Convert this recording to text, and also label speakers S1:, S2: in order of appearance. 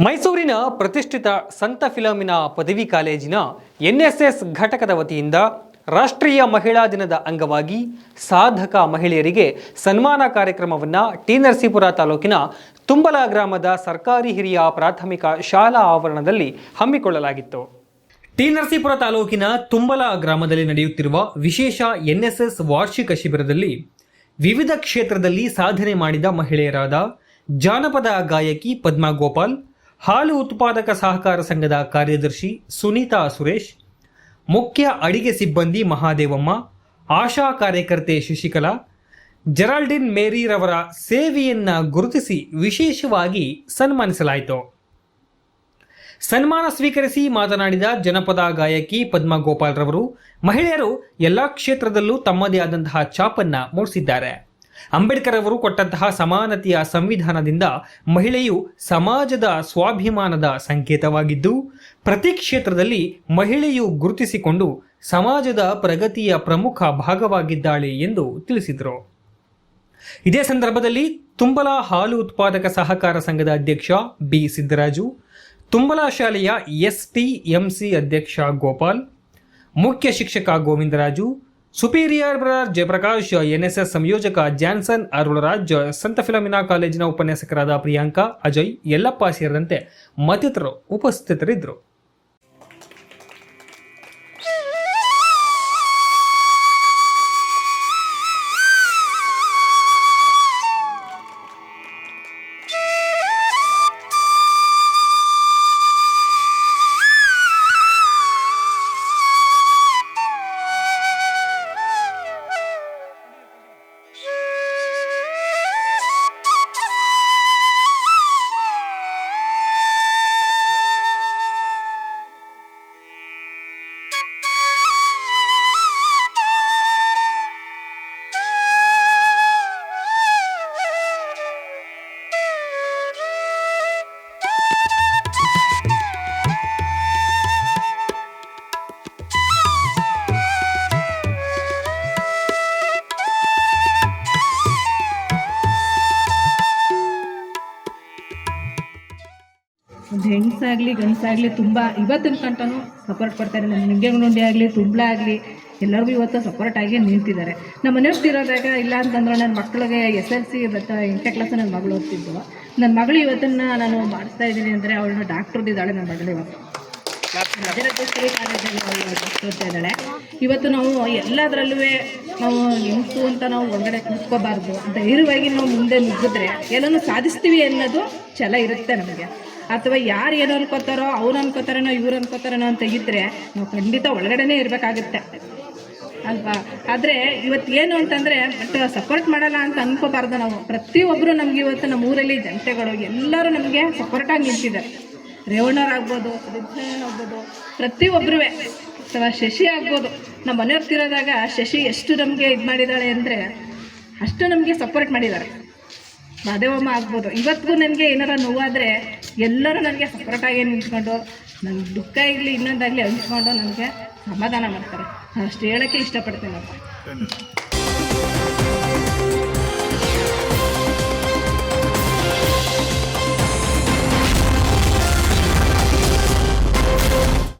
S1: ಮೈಸೂರಿನ ಪ್ರತಿಷ್ಠಿತ ಸಂತ ಫಿಲೋಮಿನಾ ಪದವಿ ಕಾಲೇಜಿನ ಎನ್ಎಸ್ಎಸ್ ಘಟಕದ ವತಿಯಿಂದ ರಾಷ್ಟ್ರೀಯ ಮಹಿಳಾ ದಿನದ ಅಂಗವಾಗಿ ಸಾಧಕ ಮಹಿಳೆಯರಿಗೆ ಸನ್ಮಾನ ಕಾರ್ಯಕ್ರಮವನ್ನು ಟಿ ನರಸೀಪುರ ತಾಲೂಕಿನ ತುಂಬಲ ಗ್ರಾಮದ ಸರ್ಕಾರಿ ಹಿರಿಯ ಪ್ರಾಥಮಿಕ ಶಾಲಾ ಆವರಣದಲ್ಲಿ ಹಮ್ಮಿಕೊಳ್ಳಲಾಗಿತ್ತು. ಟಿ ನರಸೀಪುರ ತಾಲೂಕಿನ ತುಂಬಲ ಗ್ರಾಮದಲ್ಲಿ ನಡೆಯುತ್ತಿರುವ ವಿಶೇಷ ಎನ್ಎಸ್ಎಸ್ ವಾರ್ಷಿಕ ಶಿಬಿರದಲ್ಲಿ ವಿವಿಧ ಕ್ಷೇತ್ರದಲ್ಲಿ ಸಾಧನೆ ಮಾಡಿದ ಮಹಿಳೆಯರಾದ ಜಾನಪದ ಗಾಯಕಿ ಪದ್ಮಾ ಗೋಪಾಲ್, ಹಾಲು ಉತ್ಪಾದಕ ಸಹಕಾರ ಸಂಘದ ಕಾರ್ಯದರ್ಶಿ ಸುನೀತಾ ಸುರೇಶ್, ಮುಖ್ಯ ಅಡಿಗೆ ಸಿಬ್ಬಂದಿ ಮಹಾದೇವಮ್ಮ, ಆಶಾ ಕಾರ್ಯಕರ್ತೆ ಶಶಿಕಲಾ, ಜೆರಾಲ್ಡಿನ್ ಮೇರಿರವರ ಸೇವೆಯನ್ನು ಗುರುತಿಸಿ ವಿಶೇಷವಾಗಿ ಸನ್ಮಾನಿಸಲಾಯಿತು. ಸನ್ಮಾನ ಸ್ವೀಕರಿಸಿ ಮಾತನಾಡಿದ ಜನಪದ ಗಾಯಕಿ ಪದ್ಮಾ ಗೋಪಾಲ್ ರವರು, ಮಹಿಳೆಯರು ಎಲ್ಲ ಕ್ಷೇತ್ರದಲ್ಲೂ ತಮ್ಮದೇ ಆದಂತಹ ಛಾಪನ್ನು ಮೂಡಿಸಿದ್ದಾರೆ. ಅಂಬೇಡ್ಕರ್ ಅವರು ಕೊಟ್ಟಂತಹ ಸಮಾನತೆಯ ಸಂವಿಧಾನದಿಂದ ಮಹಿಳೆಯು ಸಮಾಜದ ಸ್ವಾಭಿಮಾನದ ಸಂಕೇತವಾಗಿದ್ದು, ಪ್ರತಿ ಕ್ಷೇತ್ರದಲ್ಲಿ ಮಹಿಳೆಯು ಗುರುತಿಸಿಕೊಂಡು ಸಮಾಜದ ಪ್ರಗತಿಯ ಪ್ರಮುಖ ಭಾಗವಾಗಿದ್ದಾಳೆ ಎಂದು ತಿಳಿಸಿದರು. ಇದೇ ಸಂದರ್ಭದಲ್ಲಿ ತುಂಬಲ ಹಾಲು ಉತ್ಪಾದಕ ಸಹಕಾರ ಸಂಘದ ಅಧ್ಯಕ್ಷ ಬಿ ಸಿದ್ದರಾಜು, ತುಂಬಲ ಶಾಲೆಯ ಎಸ್ಟಿಎಂಸಿ ಅಧ್ಯಕ್ಷ ಗೋಪಾಲ್, ಮುಖ್ಯ ಶಿಕ್ಷಕ Govindaraju, superior brother Jayaprakash, NSS ಸಂಯೋಜಕ ಜಾನ್ಸನ್ ಅರುಳರಾಜ್, ಸಂತ ಫಿಲೋಮಿನಾ ಕಾಲೇಜಿನ ಉಪನ್ಯಾಸಕರಾದ ಪ್ರಿಯಾಂಕಾ, ಅಜಯ್, ಯಲ್ಲಪ್ಪ ಸೇರಿದಂತೆ ಮತ್ತಿತರರು ಉಪಸ್ಥಿತರಿದ್ದರು.
S2: ಒಂದು ಹೆಂಗಸಾಗಲಿ ಗಂಡಸಾಗಲಿ ತುಂಬ ಇವತ್ತಿನ ಕಂಟನೂ ಸಪೋರ್ಟ್ ಕೊಡ್ತಾರೆ. ನಮ್ಮ ನಿಂಗೇಗುಂಡಿ ಆಗಲಿ ತುಂಬಳ ಆಗಲಿ ಎಲ್ಲರಿಗೂ ಇವತ್ತು ಸಪೋರ್ಟಾಗಿ ನಿಂತಿದ್ದಾರೆ. ನಮ್ಮ ಮನೆಯವ್ರು ಇರೋದಾಗ ಇಲ್ಲ ಅಂತಂದ್ರೆ ನನ್ನ ಮಕ್ಕಳಿಗೆ SLC ಮತ್ತು 8ನೇ ಕ್ಲಾಸ್ ನನ್ನ ಮಗಳು ಓದ್ತಿದ್ದು. ನನ್ನ ಮಗಳು ಇವತ್ತನ್ನು ನಾನು ಮಾಡಿಸ್ತಾ ಇದ್ದೀನಿ ಅಂದರೆ ಅವಳನ್ನ ಡಾಕ್ಟ್ರದಿದ್ದಾಳೆ. ನನ್ನ ಮಗಳು ಇವತ್ತು ರಾಜರಾಜೇಶ್ವರಿ ಕಾಲೇಜಲ್ಲಿ ಅವಳು ಡಾಕ್ಟರ್ ಓದ್ತಾ ಇದ್ದಾಳೆ. ಇವತ್ತು ನಾವು ಎಲ್ಲದರಲ್ಲೂ ನಾವು ಹೆಂಗಸು ಅಂತ ನಾವು ಹೊರಗಡೆ ಕೂತ್ಕೋಬಾರ್ದು, ಧೈರ್ಯವಾಗಿ ನಾವು ಮುಂದೆ ನುಗ್ಗಿದ್ರೆ ಎಲ್ಲನೂ ಸಾಧಿಸ್ತೀವಿ ಅನ್ನೋದು ಛಲ ಇರುತ್ತೆ ನಮಗೆ. ಅಥವಾ ಯಾರು ಏನು ಅನ್ಕೋತಾರೋ ಅವ್ರು ಅನ್ಕೋತಾರೇನೋ ಇವ್ರು ಅನ್ಕೋತಾರೇನೋ ಅಂತ ಇದ್ದರೆ ನಾವು ಖಂಡಿತ ಒಳಗಡೆನೇ ಇರಬೇಕಾಗುತ್ತೆ ಅಲ್ವಾ. ಆದರೆ ಇವತ್ತು ಏನು ಅಂತಂದರೆ ಬಟ್ ಸಪೋರ್ಟ್ ಮಾಡಲ್ಲ ಅಂತ ಅನ್ಕೋಬಾರ್ದು ನಾವು. ಪ್ರತಿಯೊಬ್ಬರು ನಮಗೆ ಇವತ್ತು ನಮ್ಮ ಊರಲ್ಲಿ ಜನತೆಗಳು ಎಲ್ಲರೂ ನಮಗೆ ಸಪೋರ್ಟಾಗಿ ನಿಂತಿದ್ದಾರೆ. ರೇವಣ್ಣವ್ರಾಗ್ಬೋದು, ಆಗ್ಬೋದು, ಪ್ರತಿಯೊಬ್ಬರೂ ಅಥವಾ ಶಶಿ ಆಗ್ಬೋದು. ನಮ್ಮ ಮನೆಯವ್ರ್ತಿರೋದಾಗ ಶಶಿ ಎಷ್ಟು ನಮಗೆ ಇದು ಮಾಡಿದ್ದಾಳೆ ಅಂದರೆ ಅಷ್ಟು ನಮಗೆ ಸಪೋರ್ಟ್ ಮಾಡಿದ್ದಾರೆ. ಮಾದೇವಮ್ಮ ಆಗ್ಬೋದು. ಇವತ್ತಿಗೂ ನನಗೆ ಏನಾರ ನೋವಾದರೆ ಎಲ್ಲರೂ ನನಗೆ ಸಪೋರ್ಟಾಗಿ ನಿಂತ್ಕೊಂಡು ನನ್ನ ದುಃಖ ಆಗಲಿ ಇನ್ನೊಂದಾಗಲಿ ಹಂಚ್ಕೊಂಡು ನನಗೆ ಸಮಾಧಾನ ಮಾಡ್ತಾರೆ. ಅಷ್ಟು ಹೇಳೋಕ್ಕೆ ಇಷ್ಟಪಡ್ತೀನಪ್ಪ.